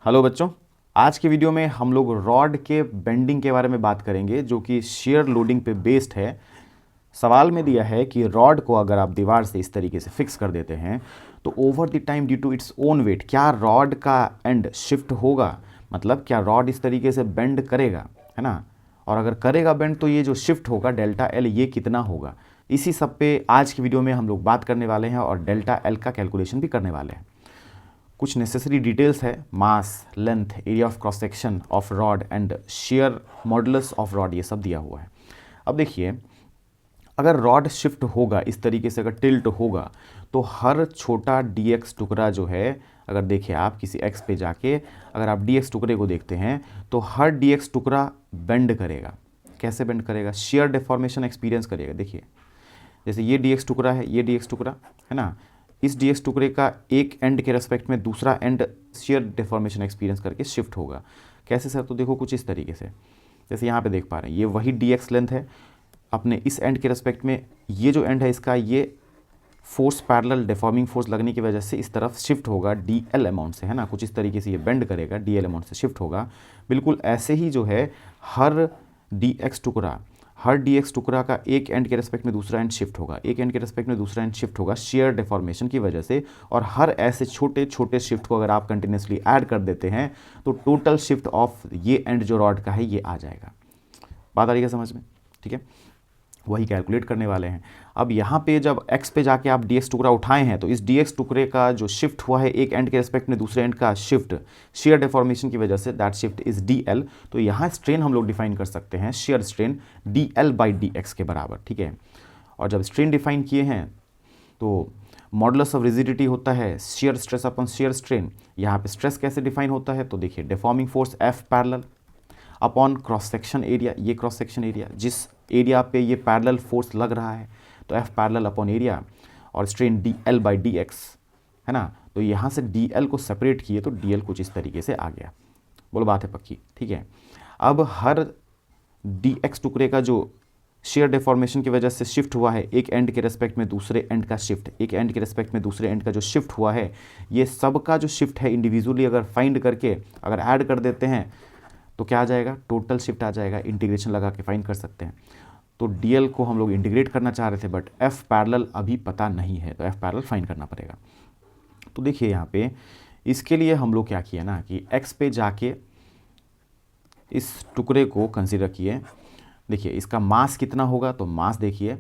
Hello बच्चों, आज के वीडियो में हम लोग रॉड के बेंडिंग के बारे में बात करेंगे जो कि शेयर लोडिंग पे बेस्ड है। सवाल में दिया है कि रॉड को अगर आप दीवार से इस तरीके से फिक्स कर देते हैं तो over the time due to its own weight क्या रॉड का एंड शिफ्ट होगा, मतलब क्या रॉड इस तरीके से बेंड करेगा, है ना। और अगर करेगा बेंड तो ये जो शिफ्ट होगा डेल्टा एल ये कितना होगा, इसी सब पे आज की वीडियो में हम लोग बात करने वाले हैं और डेल्टा एल का कैलकुलेशन भी करने वाले हैं। कुछ नेसेसरी डिटेल्स है, mass, length, area of cross section of rod and shear modulus of rod, ये सब दिया हुआ है। अब देखिए, अगर रॉड शिफ्ट होगा इस तरीके से, अगर टिल्ट होगा तो हर छोटा dx टुकड़ा जो है, अगर देखिए आप किसी x पे जाके अगर आप dx टुकड़े को देखते हैं तो हर dx टुकड़ा बेंड करेगा। कैसे बेंड करेगा? शेयर डिफॉर्मेशन एक्सपीरियंस करेगा। देखिए जैसे ये dx टुकड़ा है, ये dx टुकड़ा है ना, इस dx टुकड़े का एक एंड के रेस्पेक्ट में दूसरा एंड शेयर डिफॉर्मेशन एक्सपीरियंस करके शिफ्ट होगा। कैसे सर? तो देखो कुछ इस तरीके से, जैसे यहाँ पे देख पा रहे हैं ये वही dx लेंथ है, अपने इस एंड के रेस्पेक्ट में ये जो एंड है इसका ये फोर्स पैरेलल डिफॉर्मिंग फोर्स लगने की वजह से इस तरफ शिफ्ट होगा dl अमाउंट से, है ना। कुछ इस तरीके से ये बेंड करेगा, dl अमाउंट से शिफ्ट होगा। बिल्कुल ऐसे ही जो है हर dx टुकड़ा का एक एंड के रेस्पेक्ट में दूसरा एंड शिफ्ट होगा, एक एंड के रेस्पेक्ट में दूसरा एंड शिफ्ट होगा शेयर डिफॉर्मेशन की वजह से। और हर ऐसे छोटे छोटे शिफ्ट को अगर आप कंटिन्यूसली ऐड कर देते हैं तो टोटल शिफ्ट ऑफ ये एंड जो रॉड का है ये आ जाएगा। बात आ रही है समझ में? ठीक है, वही कैलकुलेट करने वाले हैं। अब यहाँ पे जब x पे जाके आप dx टुकड़ा उठाए हैं तो इस dx टुकड़े का जो शिफ्ट हुआ है एक एंड के रेस्पेक्ट में दूसरे एंड का शिफ्ट शेयर डिफॉर्मेशन की वजह से, दैट शिफ्ट इज dl। तो यहाँ स्ट्रेन हम लोग डिफाइन कर सकते हैं, shear strain dl by dx के बराबर। ठीक है, और जब स्ट्रेन डिफाइन किए हैं तो मॉडुलस ऑफ रिजिडिटी होता है shear stress upon shear strain. यहाँ पे स्ट्रेस कैसे डिफाइन होता है? तो देखिए deforming force F parallel upon cross section area, ये क्रॉस सेक्शन एरिया जिस एरिया पे ये पैरेलल फोर्स लग रहा है तो F पैरेलल अपॉन एरिया, और स्ट्रेन dl बाई dx, है ना। तो यहाँ से dl को सेपरेट किए तो dl कुछ इस तरीके से आ गया। बोलो बात है पक्की? ठीक है, अब हर dx टुकड़े का जो शेयर डिफॉर्मेशन की वजह से शिफ्ट हुआ है एक एंड के रेस्पेक्ट में दूसरे एंड का शिफ्ट, एक एंड के रेस्पेक्ट में दूसरे एंड का जो शिफ्ट हुआ है, ये सब का जो शिफ्ट है इंडिविजुअली अगर फाइंड करके अगर ऐड कर देते हैं तो क्या आ जाएगा? टोटल शिफ्ट आ जाएगा। इंटीग्रेशन लगा के फाइंड कर सकते हैं। तो dl को हम लोग इंटीग्रेट करना चाह रहे थे बट f पैरेलल अभी पता नहीं है, तो f पैरेलल फाइंड करना पड़ेगा। तो देखिए यहाँ पे इसके लिए हम लोग क्या किए ना कि x पे जाके इस टुकड़े को कंसीडर किए। देखिए इसका मास कितना होगा, तो मास देखिए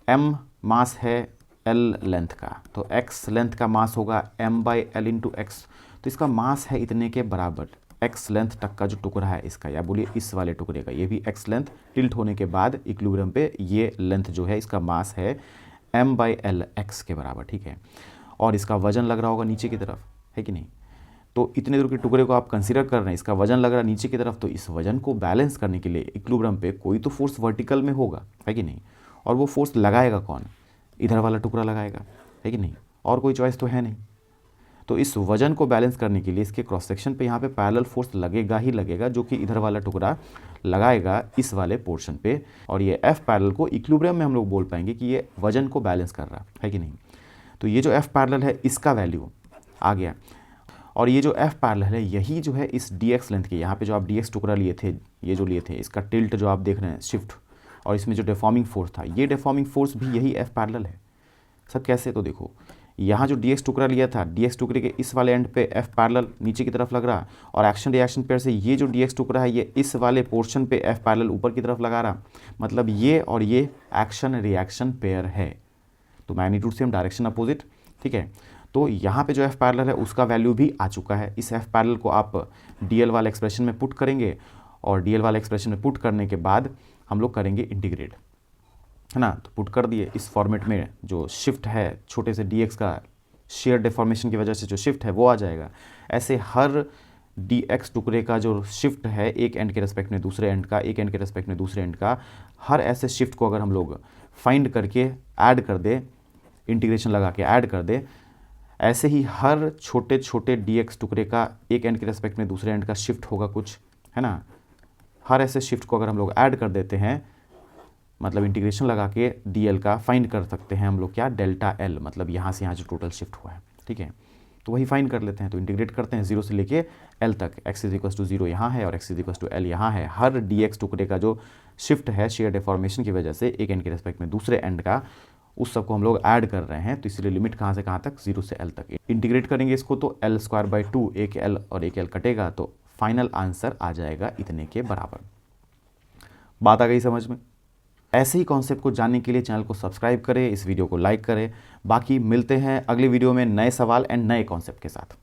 m मास है l लेंथ का, तो x लेंथ का मास होगा m by L into x. तो इसका मास है इतने के बराबर x लेंथ तक का जो टुकड़ा है इसका, या बोलिए इस वाले टुकड़े का, ये भी x लेंथ टिल्ट होने के बाद इक्विलिब्रियम पे ये लेंथ जो है इसका मास है m बाई एल एक्स के बराबर। ठीक है, और इसका वजन लग रहा होगा नीचे की तरफ, है कि नहीं। तो इतने दूर के टुकड़े को आप कंसीडर कर रहे हैं, इसका वजन लग रहा है नीचे की तरफ, तो इस वजन को बैलेंस करने के लिए इक्विलिब्रियम पे कोई तो फोर्स वर्टिकल में होगा, है कि नहीं। और वो फोर्स लगाएगा कौन? इधर वाला टुकड़ा लगाएगा, है कि नहीं, और कोई चॉइस तो है नहीं। तो इस वजन को बैलेंस करने के लिए इसके क्रॉस सेक्शन पे यहाँ पे पैरेलल फोर्स लगेगा ही लगेगा, जो कि इधर वाला टुकड़ा लगाएगा इस वाले पोर्शन पे। और ये F पैरेलल को इक्विलिब्रियम में हम लोग बोल पाएंगे कि ये वजन को बैलेंस कर रहा है कि नहीं। तो ये जो F पैरेलल है इसका वैल्यू आ गया, और ये जो F पैरेलल है यही जो है इस dx लेंथ के, यहाँ पे जो आप dx टुकड़ा लिए थे, ये जो लिए थे, इसका टिल्ट जो आप देख रहे हैं शिफ्ट, और इसमें जो डिफॉर्मिंग फोर्स था, ये डिफॉर्मिंग फोर्स भी यही F पैरेलल है। सब कैसे? तो देखो यहाँ जो dx टुकड़ा लिया था, dx टुकड़े के इस वाले एंड पे F पैरेलल नीचे की तरफ लग रहा, और एक्शन रिएक्शन पेयर से ये जो dx टुकड़ा है ये इस वाले पोर्शन पे F पैरेलल ऊपर की तरफ लगा रहा, मतलब ये और ये एक्शन रिएक्शन पेयर है। तो मैग्नीट्यूड सेम, डायरेक्शन अपोजिट। ठीक है, तो यहाँ पे जो F पैरेलल है उसका वैल्यू भी आ चुका है। इस F पैरेलल को आप dl वाले एक्सप्रेशन में पुट करेंगे, और dl वाले एक्सप्रेशन में पुट करने के बाद हम लोग करेंगे इंटीग्रेट, है ना। तो पुट कर दिए इस फॉर्मेट में, जो शिफ्ट है छोटे से dx का शेयर डिफॉर्मेशन की वजह से जो शिफ्ट है वो आ जाएगा। ऐसे हर dx टुकड़े का जो शिफ्ट है एक एंड के रेस्पेक्ट में दूसरे एंड का, एक एंड के रेस्पेक्ट में दूसरे एंड का, हर ऐसे शिफ्ट को अगर हम लोग फाइंड करके ऐड कर दे, इंटीग्रेशन लगा के ऐड कर दे, ऐसे ही हर छोटे छोटे dx टुकड़े का एक एंड के रेस्पेक्ट में दूसरे एंड का शिफ्ट होगा कुछ, है ना। हर ऐसे शिफ्ट को अगर हम लोग ऐड कर देते हैं, मतलब इंटीग्रेशन लगा के dl का फाइंड कर सकते हैं हम लोग क्या? डेल्टा एल, मतलब यहाँ से यहाँ जो टोटल शिफ्ट हुआ है। ठीक है, तो वही फाइंड कर लेते हैं। तो इंटीग्रेट करते हैं 0 से लेके l तक, x इज इक्वल टू 0 यहाँ है और x is equal to l यहाँ है। हर dx टुकड़े का जो शिफ्ट है शेयर डिफॉर्मेशन की वजह से एक एंड के रिस्पेक्ट में दूसरे एंड का, उस सबको हम लोग ऐड कर रहे हैं। तो इसलिए लिमिट कहाँ से कहाँ तक, 0 से l तक। इंटीग्रेट करेंगे इसको तो l²/2, एक l और एक l कटेगा, तो फाइनल आंसर आ जाएगा इतने के बराबर। बात आ गई समझ में? ऐसे ही कॉन्सेप्ट को जानने के लिए चैनल को सब्सक्राइब करें, इस वीडियो को लाइक करें। बाकी मिलते हैं अगले वीडियो में नए सवाल एंड नए कॉन्सेप्ट के साथ।